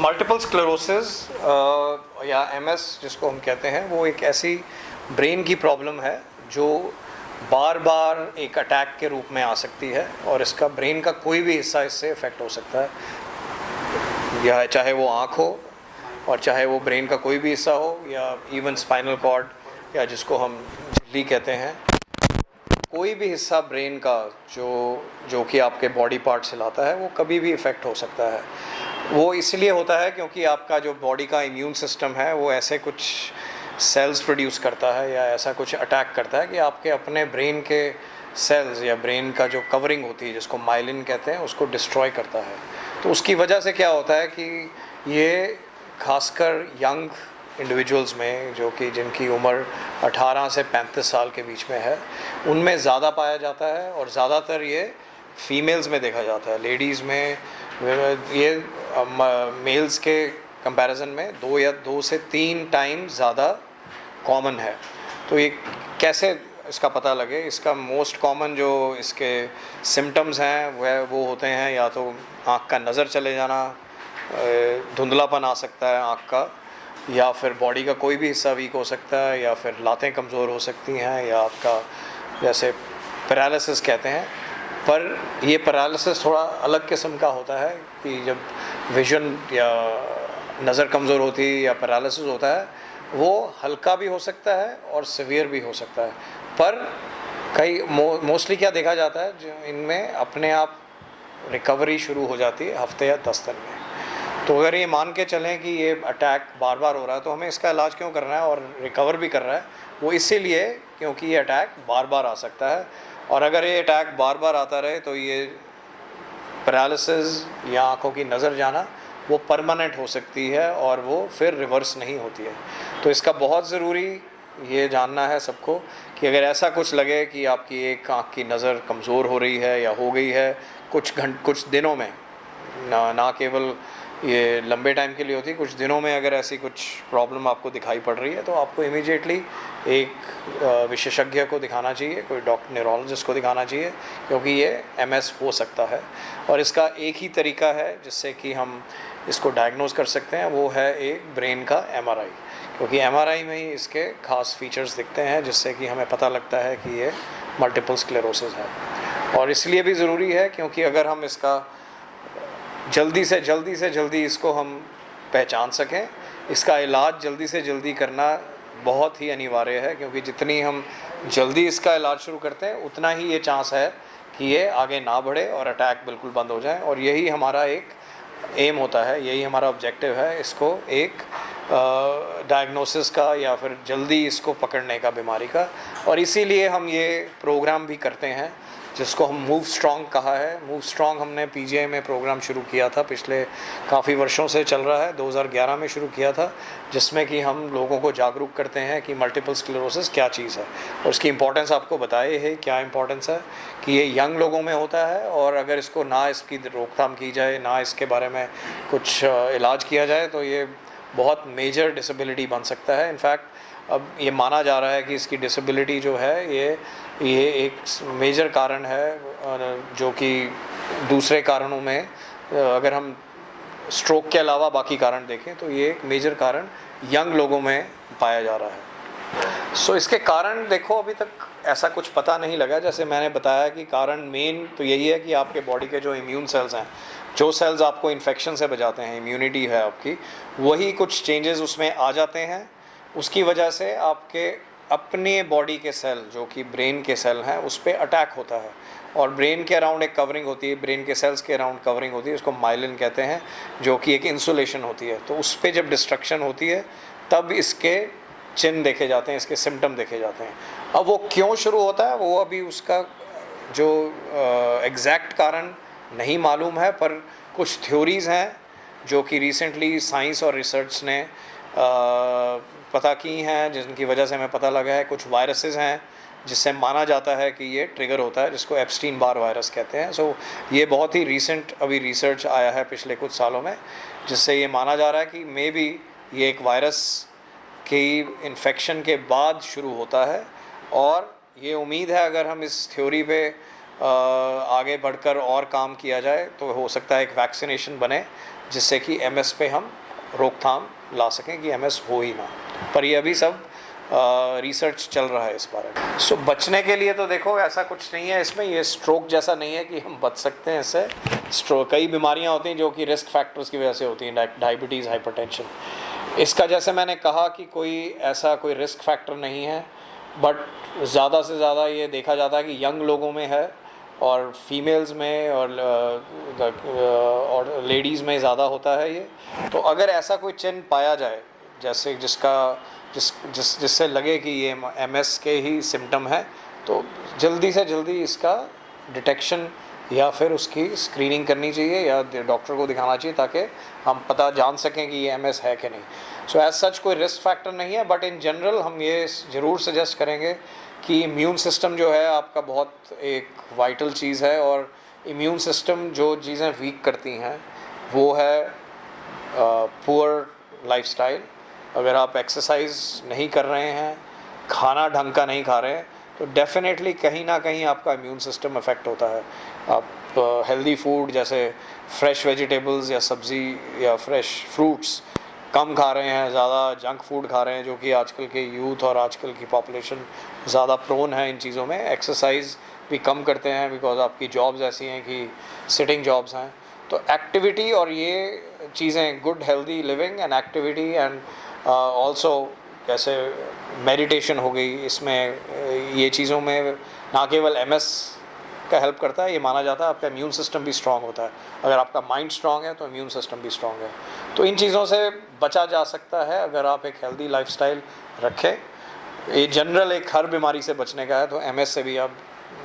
Multiple sclerosis या MS जिसको हम कहते हैं, वो एक ऐसी ब्रेन की प्रॉब्लम है जो बार बार एक अटैक के रूप में आ सकती है और इसका ब्रेन का कोई भी हिस्सा इससे इफ़ेक्ट हो सकता है, या चाहे वो आँख हो और चाहे वो ब्रेन का कोई भी हिस्सा हो, या इवन स्पाइनल कॉर्ड या जिसको हम झिल्ली कहते हैं। कोई भी हिस्सा ब्रेन का जो कि आपके बॉडी पार्ट से लाता है, वो कभी भी इफ़ेक्ट हो सकता है। वो इसलिए होता है क्योंकि आपका जो बॉडी का इम्यून सिस्टम है वो ऐसे कुछ सेल्स प्रोड्यूस करता है या ऐसा कुछ अटैक करता है कि आपके अपने ब्रेन के सेल्स या ब्रेन का जो कवरिंग होती है जिसको माइलिन कहते हैं, उसको डिस्ट्रॉय करता है। तो उसकी वजह से क्या होता है कि ये खासकर यंग इंडिविजुअल्स में, जो कि जिनकी उम्र 18 से 35 साल के बीच में है, उनमें ज़्यादा पाया जाता है और ज़्यादातर ये फीमेल्स में देखा जाता है। लेडीज़ में ये मेल्स के कंपैरिजन में 2 से 3 टाइम ज़्यादा कॉमन है। तो ये कैसे इसका पता लगे? इसका मोस्ट कॉमन जो इसके सिम्टम्स हैं वो होते हैं, या तो आँख का नज़र चले जाना, धुंधलापन आ सकता है आँख का, या फिर बॉडी का कोई भी हिस्सा वीक हो सकता है, या फिर लातें कमज़ोर हो सकती हैं, या आपका जैसे पैरालिसिस कहते हैं। पर ये पैरालिसिस थोड़ा अलग किस्म का होता है कि जब विजन या नज़र कमज़ोर होती है या पैरालिसिस होता है, वो हल्का भी हो सकता है और सीवियर भी हो सकता है। पर कई मोस्टली क्या देखा जाता है, जो इनमें अपने आप रिकवरी शुरू हो जाती है हफ्ते या 10 दिन में। तो अगर ये मान के चलें कि ये अटैक बार बार हो रहा है, तो हमें इसका इलाज क्यों करना है और रिकवर भी कर रहा है? वो इसीलिए क्योंकि ये अटैक बार बार आ सकता है, और अगर ये अटैक बार बार आता रहे तो ये पैरालिसिस या आँखों की नज़र जाना वो परमानेंट हो सकती है और वो फिर रिवर्स नहीं होती है। तो इसका बहुत ज़रूरी ये जानना है सबको कि अगर ऐसा कुछ लगे कि आपकी एक आँख की नज़र कमज़ोर हो रही है या हो गई है कुछ दिनों में, ना केवल ये लंबे टाइम के लिए होती है, कुछ दिनों में अगर ऐसी कुछ प्रॉब्लम आपको दिखाई पड़ रही है तो आपको इमीडिएटली एक विशेषज्ञ को दिखाना चाहिए, कोई डॉक्टर न्यूरोलॉजिस्ट को दिखाना चाहिए, क्योंकि ये एमएस हो सकता है। और इसका एक ही तरीका है जिससे कि हम इसको डायग्नोज कर सकते हैं, वो है एक ब्रेन का एमआरआई, क्योंकि एमआरआई में ही इसके खास फीचर्स दिखते हैं जिससे कि हमें पता लगता है कि ये मल्टीपल स्क्लेरोसिस है। और इसलिए भी ज़रूरी है क्योंकि अगर हम इसका जल्दी से जल्दी इसको हम पहचान सकें, इसका इलाज जल्दी से जल्दी करना बहुत ही अनिवार्य है, क्योंकि जितनी हम जल्दी इसका इलाज शुरू करते हैं उतना ही ये चांस है कि ये आगे ना बढ़े और अटैक बिल्कुल बंद हो जाए। और यही हमारा एक एम होता है, यही हमारा ऑब्जेक्टिव है, इसको एक डायग्नोसिस का या फिर जल्दी इसको पकड़ने का बीमारी का। और इसीलिए हम ये प्रोग्राम भी करते हैं जिसको हम मूव स्ट्रॉन्ग कहा है। मूव स्ट्रॉन्ग हमने पीजीआई में प्रोग्राम शुरू किया था, पिछले काफ़ी वर्षों से चल रहा है, 2011 में शुरू किया था, जिसमें कि हम लोगों को जागरूक करते हैं कि मल्टीपल स्क्लेरोसिस क्या चीज़ है और इसकी इम्पोर्टेंस आपको बताए है क्या इम्पोर्टेंस है कि ये यंग लोगों में होता है, और अगर इसको ना इसकी रोकथाम की जाए, ना इसके बारे में कुछ इलाज किया जाए, तो ये बहुत मेजर डिसेबिलिटी बन सकता है। इनफैक्ट अब ये माना जा रहा है कि इसकी डिसेबिलिटी जो है ये एक मेजर कारण है, जो कि दूसरे कारणों में अगर हम स्ट्रोक के अलावा बाकी कारण देखें तो ये एक मेजर कारण यंग लोगों में पाया जा रहा है। सो इसके कारण देखो अभी तक ऐसा कुछ पता नहीं लगा। जैसे मैंने बताया कि कारण मेन तो यही है कि आपके बॉडी के जो इम्यून सेल्स हैं, जो सेल्स आपको इन्फेक्शन से बचाते हैं, इम्यूनिटी है आपकी, वही कुछ चेंजेस उसमें आ जाते हैं। उसकी वजह से आपके अपने बॉडी के सेल जो कि ब्रेन के सेल हैं उस पर अटैक होता है, और ब्रेन के अराउंड एक कवरिंग होती है, ब्रेन के सेल्स के अराउंड कवरिंग होती है, उसको माइलिन कहते हैं, जो कि एक इंसुलेशन होती है। तो उस पर जब डिस्ट्रक्शन होती है तब इसके चिन्ह देखे जाते हैं, इसके सिम्टम देखे जाते हैं। अब वो क्यों शुरू होता है वो अभी उसका जो एग्जैक्ट कारण नहीं मालूम है, पर कुछ थ्योरीज़ हैं जो कि रिसेंटली साइंस और रिसर्च ने पता की हैं, जिनकी वजह से हमें पता लगा है कुछ वायरसेस हैं जिससे माना जाता है कि ये ट्रिगर होता है, जिसको एप्स्टीन बार वायरस कहते हैं। सो ये बहुत ही रीसेंट अभी रिसर्च आया है पिछले कुछ सालों में, जिससे ये माना जा रहा है कि मे बी ये एक वायरस की इन्फेक्शन के बाद शुरू होता है। और ये उम्मीद है अगर हम इस थ्योरी पे आगे बढ़कर और काम किया जाए तो हो सकता है एक वैक्सीनेशन बने जिससे कि एमएस पे हम रोकथाम ला सकें कि एमएस हो ही ना। पर ये अभी सब रिसर्च चल रहा है इस बारे में। सो बचने के लिए तो देखो ऐसा कुछ नहीं है इसमें, ये स्ट्रोक जैसा नहीं है कि हम बच सकते हैं इससे। स्ट्रोक कई बीमारियां होती हैं जो कि रिस्क फैक्टर्स की वजह से होती हैं, डायबिटीज़, हाइपरटेंशन। इसका जैसे मैंने कहा कि कोई रिस्क फैक्टर नहीं है, बट ज़्यादा से ज़्यादा ये देखा जाता है कि यंग लोगों में है और फीमेल्स में और लेडीज़ में ज़्यादा होता है ये। तो अगर ऐसा कोई चिन्ह पाया जाए जैसे जिससे लगे कि ये एमएस के ही सिम्टम है, तो जल्दी से जल्दी इसका डिटेक्शन या फिर उसकी स्क्रीनिंग करनी चाहिए या डॉक्टर को दिखाना चाहिए ताकि हम पता जान सकें कि ये एमएस है कि नहीं। सो एज सच कोई रिस्क फैक्टर नहीं है, बट इन जनरल हम ये ज़रूर सजेस्ट करेंगे कि इम्यून सिस्टम जो है आपका बहुत एक वाइटल चीज़ है, और इम्यून सिस्टम जो चीज़ें वीक करती हैं वो है पुअर लाइफस्टाइल। अगर आप एक्सरसाइज नहीं कर रहे हैं, खाना ढंग का नहीं खा रहे हैं, तो डेफिनेटली कहीं ना कहीं आपका इम्यून सिस्टम अफेक्ट होता है। आप हेल्दी फूड जैसे फ्रेश वेजिटेबल्स या सब्ज़ी या फ्रेश फ्रूट्स कम खा रहे हैं, ज़्यादा जंक फूड खा रहे हैं, जो कि आजकल के यूथ और आजकल की पॉपुलेशन ज़्यादा प्रोन है इन चीज़ों में। एक्सरसाइज भी कम करते हैं बिकॉज आपकी जॉब्स ऐसी हैं कि सिटिंग जॉब्स हैं। तो एक्टिविटी और ये चीज़ें, good healthy living and activity and also जैसे मेडिटेशन हो गई, इसमें ये चीज़ों में ना केवल एमएस का हेल्प करता है, ये माना जाता है आपका इम्यून सिस्टम भी स्ट्रॉन्ग होता है। अगर आपका माइंड स्ट्रॉन्ग है तो इम्यून सिस्टम भी स्ट्रॉन्ग है। तो इन चीज़ों से बचा जा सकता है अगर आप एक हेल्दी लाइफस्टाइल रखें। ये जनरल एक हर बीमारी से बचने का है, तो एमएस से भी आप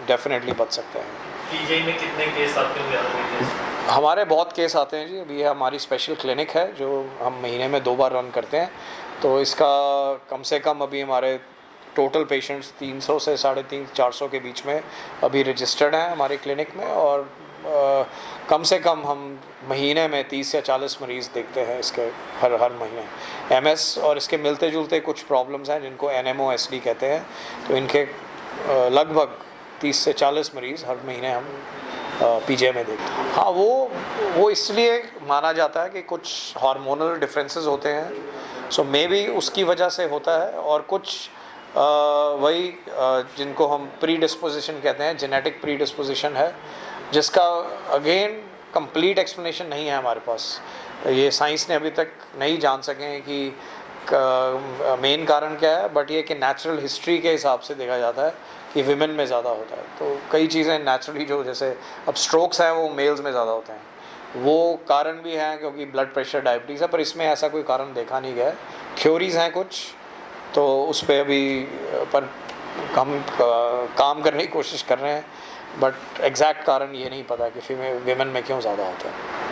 डेफिनेटली बच सकते हैं। पीजीआई में कितने केस आते हैं? हमारे बहुत केस आते हैं जी। अभी हमारी स्पेशल क्लिनिक है जो हम महीने में 2 बार रन करते हैं, तो इसका कम से कम अभी हमारे टोटल पेशेंट्स 300 से 350-400 के बीच में अभी रजिस्टर्ड हैं हमारे क्लिनिक में, और कम से कम हम महीने में 30 या 40 मरीज़ देखते हैं इसके हर महीने एमएस। और इसके मिलते जुलते कुछ प्रॉब्लम्स हैं जिनको NMOSD कहते हैं, तो इनके लगभग 30 से 40 मरीज़ हर महीने हम पीजीआई में देखते हैं। हाँ, वो इसलिए माना जाता है कि कुछ हार्मोनल डिफरेंसेस होते हैं, सो मे बी उसकी वजह से होता है, और कुछ वही जिनको हम प्री डिस्पोजिशन कहते हैं, जेनेटिक प्री डिस्पोजिशन है, जिसका अगेन कंप्लीट एक्सप्लेनेशन नहीं है हमारे पास। ये साइंस ने अभी तक नहीं जान सके हैं कि मेन कारण क्या है, बट ये कि नेचुरल हिस्ट्री के हिसाब से देखा जाता है कि विमेन में ज़्यादा होता है। तो कई चीज़ें नेचुरली जो जैसे अब स्ट्रोक्स हैं वो मेल्स में ज़्यादा होते हैं, वो कारण भी हैं क्योंकि ब्लड प्रेशर, डायबिटीज़ है, पर इसमें ऐसा कोई कारण देखा नहीं गया। थ्योरीज़ हैं कुछ, तो उस पर अभी पर हम काम करने की कोशिश कर रहे हैं, बट एग्जैक्ट कारण ये नहीं पता कि विमेन में क्यों ज़्यादा होता है।